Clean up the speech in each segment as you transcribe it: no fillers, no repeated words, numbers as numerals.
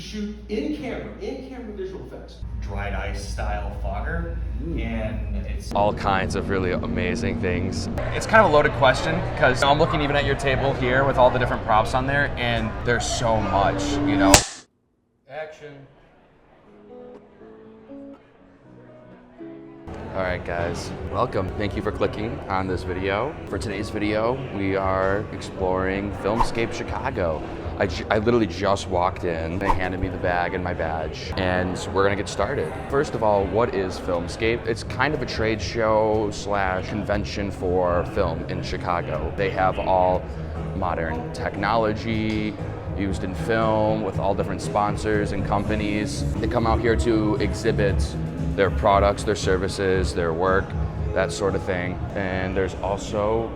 shoot in camera visual effects. Dried ice style fogger, and it's all kinds of really amazing things. It's kind of a loaded question because I'm looking even at your table here with all the different props on there, and there's so much, you know. Action. All right, guys, welcome. Thank you for clicking on this video. For today's video, we are exploring Filmscape Chicago. I literally just walked in. They handed me the bag and my badge, and we're gonna get started. First of all, what is Filmscape? It's kind of a trade show / convention for film in Chicago. They have all modern technology used in film with all different sponsors and companies. They come out here to exhibit their products, their services, their work, that sort of thing. And there's also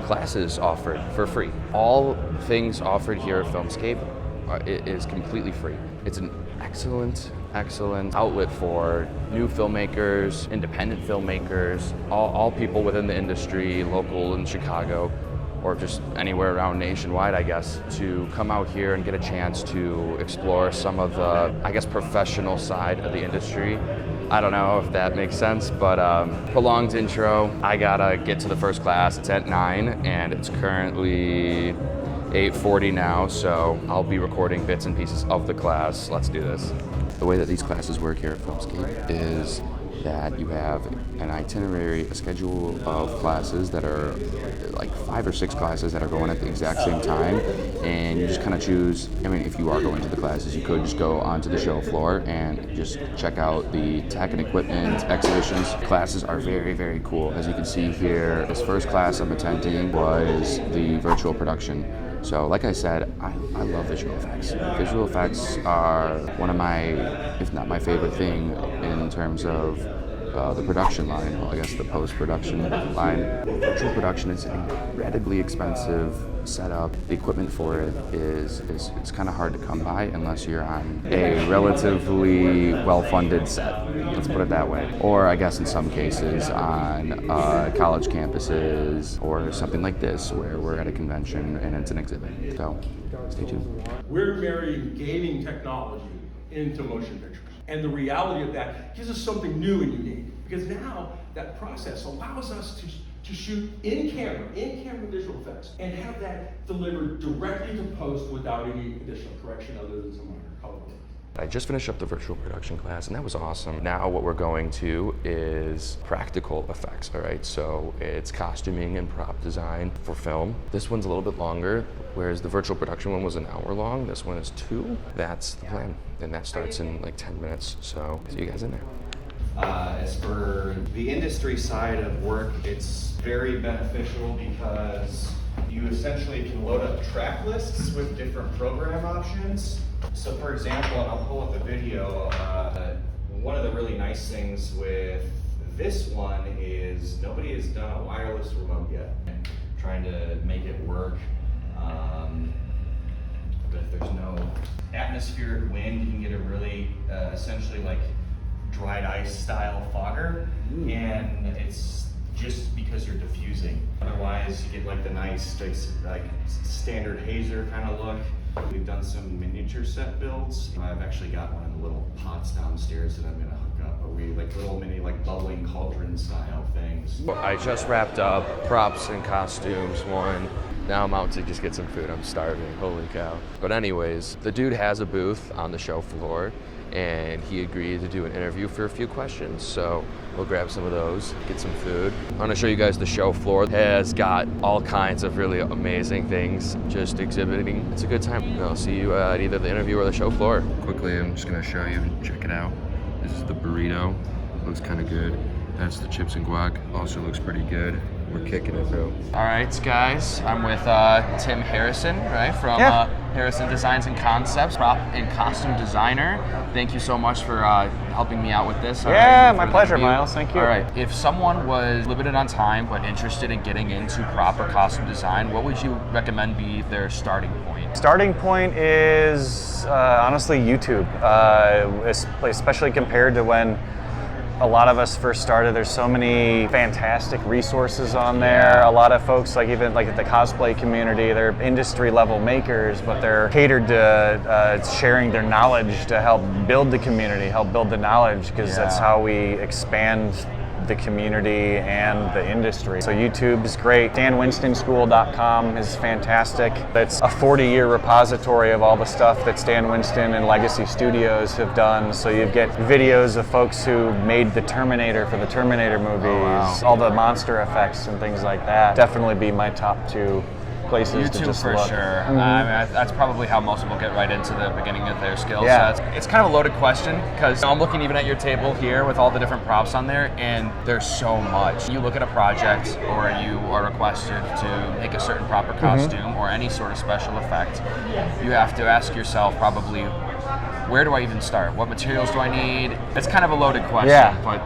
classes offered for free. All things offered here at Filmscape is completely free. It's an excellent outlet for new filmmakers, independent filmmakers, all people within the industry, local in Chicago, or just anywhere around nationwide, I guess, to come out here and get a chance to explore some of the, I guess, professional side of the industry. I don't know if that makes sense, but prolonged intro. I gotta get to the first class. It's at 9, and it's currently 8:40 now, so I'll be recording bits and pieces of the class. Let's do this. The way that these classes work here at Filmscape is that you have an itinerary, a schedule of classes that are like 5 or 6 classes that are going at the exact same time, and you just kind of choose. I mean, if you are going to the classes, you could just go onto the show floor and just check out the tech and equipment exhibitions. Classes are very cool. As you can see here, this first class I'm attending was the virtual production. So like I said, I love visual effects. Visual effects are one of my, if not my favorite thing in terms of the production line, well, I guess the post-production line. Virtual production is an incredibly expensive setup. The equipment for it is it's kind of hard to come by unless you're on a relatively well-funded set, let's put it that way. Or I guess in some cases on college campuses or something like this where we're at a convention and it's an exhibit. So stay tuned. We're marrying gaming technology into motion pictures. And the reality of that gives us something new and unique, because now that process allows us to shoot in camera visual effects and have that delivered directly to post without any additional correction other than some minor color work. I just finished up the virtual production class, and that was awesome. Now what we're going to is practical effects, all right? So it's costuming and prop design for film. This one's a little bit longer, whereas the virtual production one was an hour long. This one is 2. That's the plan, and that starts in like 10 minutes. So see you guys in there. As for the industry side of work, it's very beneficial because you essentially can load up track lists with different program options. So for example, and I'll pull up the video, one of the really nice things with this one is nobody has done a wireless remote yet. Trying to make it work, but if there's no atmospheric wind, you can get a really essentially like dried ice style fogger, and it's just because you're diffusing. Otherwise, you get like the nice like standard hazer kind of look. We've done some miniature set builds. I've actually got one of the little pots downstairs that I'm gonna hook up, but we like little mini like bubbling cauldron style things. I just wrapped up props and costumes one. Now I'm out to just get some food. I'm starving, holy cow. But anyways, the dude has a booth on the show floor, and he agreed to do an interview for a few questions. So we'll grab some of those, get some food. I'm gonna show you guys the show floor. It has got all kinds of really amazing things just exhibiting. It's a good time. I'll see you at either the interview or the show floor. Quickly, I'm just gonna show you and check it out. This is the burrito. Looks kind of good. That's the chips and guac. Also looks pretty good. We're kicking it, bro. All right, guys. I'm with Tim Harrison, right, from Harrison Designs and Concepts, prop and costume designer. Thank you so much for helping me out with this. Yeah, my pleasure, Miles. Thank you. All right. If someone was limited on time but interested in getting into prop or costume design, what would you recommend be their starting point? Starting point is honestly YouTube, especially compared to when a lot of us first started, there's so many fantastic resources on there. A lot of folks, like even like the cosplay community, they're industry level makers, but they're catered to sharing their knowledge to help build the community, help build the knowledge, because that's how we expand the community and the industry. So YouTube is great. StanWinstonSchool.com is fantastic. It's a 40-year repository of all the stuff that Stan Winston and Legacy Studios have done. So you get videos of folks who made the Terminator for the Terminator movies, all the monster effects and things like that. Definitely be my top two places to YouTube just for look. sure. Mm-hmm. I mean, that's probably how most people get right into the beginning of their skill Yeah. sets. It's kind of a loaded question because I'm looking even at your table here with all the different props on there, and there's so much. You look at a project or you are requested to make a certain proper costume or any sort of special effect, you have to ask yourself probably, where do I even start? What materials do I need? It's kind of a loaded question, but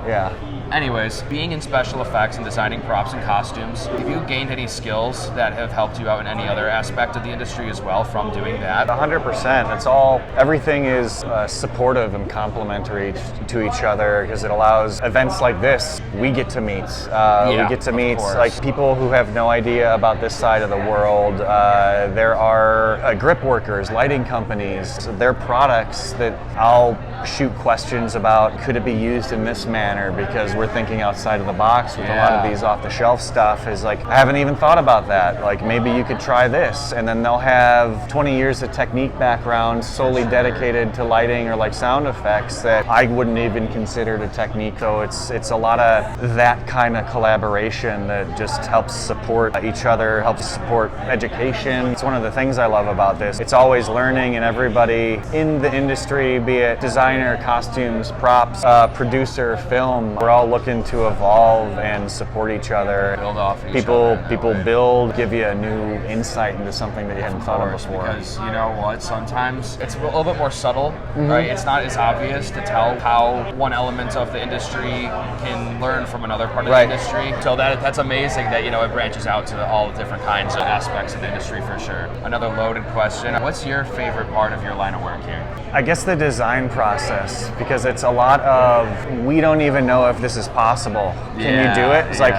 anyways, being in special effects and designing props and costumes, have you gained any skills that have helped you out in any other aspect of the industry as well from doing that? 100%. It's all, everything is supportive and complementary to each other, because it allows events like this, we get to meet. We get to meet like people who have no idea about this side of the world. There are grip workers, lighting companies, their products that I'll shoot questions about, could it be used in this manner, because we're thinking outside of the box with a lot of these off-the-shelf stuff. Is like, I haven't even thought about that. Like, maybe you could try this, and then they'll have 20 years of technique background solely dedicated to lighting or like sound effects that I wouldn't even consider a technique. So it's a lot of that kind of collaboration that just helps support each other, helps support education. It's one of the things I love about this. It's always learning, and everybody in the industry, be it designer, costumes, props, producer, film, we're all looking to evolve and support each other. Build off each people other. People build, give you a new insight into something that you hadn't thought of before. Because you know what, sometimes it's a little bit more subtle, right? It's not as obvious to tell how one element of the industry can learn from another part of the industry. So that's amazing that, you know, it branches out to all the different kinds of aspects of the industry for sure. Another loaded question. What's your favorite part of your line of work here? I guess the design process, because it's a lot of, we don't even know if this is possible. Can you do it? It's like,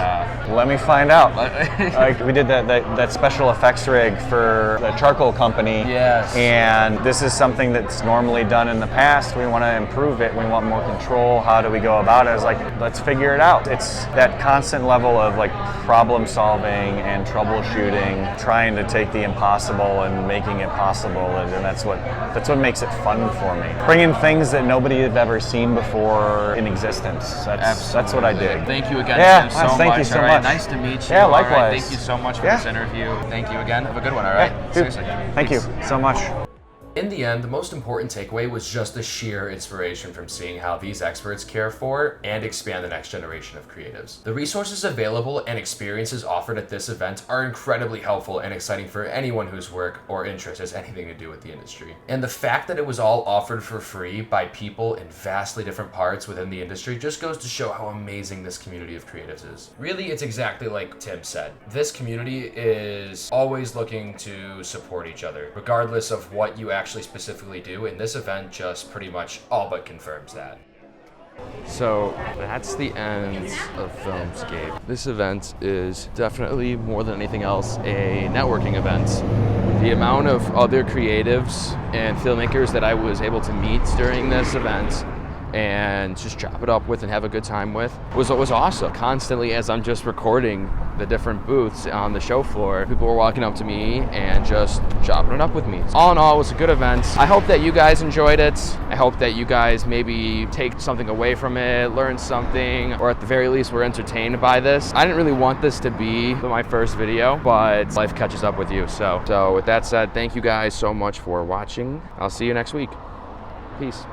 let me find out. Like, we did that special effects rig for the charcoal company. And this is something that's normally done in the past. We want to improve it. We want more control. How do we go about it? It's like, let's figure it out. It's that constant level of like problem solving and troubleshooting, trying to take the impossible and making it possible. And that's what makes it fun for me. Bringing things that nobody had ever seen before in existence. That's what I dig. Thank you again, Tim, so much. Thank you so much. Nice to meet you. Yeah, likewise. All right, thank you so much for this interview. Thank you again. Have a good one, all right? Seriously. Thank you so much. In the end, the most important takeaway was just the sheer inspiration from seeing how these experts care for and expand the next generation of creatives. The resources available and experiences offered at this event are incredibly helpful and exciting for anyone whose work or interest has anything to do with the industry. And the fact that it was all offered for free by people in vastly different parts within the industry just goes to show how amazing this community of creatives is. Really, it's exactly like Tim said. This community is always looking to support each other, regardless of what you actually specifically do, and this event just pretty much all but confirms that. So that's the end of Filmscape. This event is definitely more than anything else a networking event. The amount of other creatives and filmmakers that I was able to meet during this event and just chop it up with and have a good time with was awesome. Constantly, as I'm just recording the different booths on the show floor, people were walking up to me and just chopping it up with me. All in all, it was a good event. I hope that you guys enjoyed it. I hope that you guys maybe take something away from it, learn something, or at the very least were entertained by this. I didn't really want this to be my first video, but life catches up with you. So with that said, thank you guys so much for watching. I'll see you next week. Peace.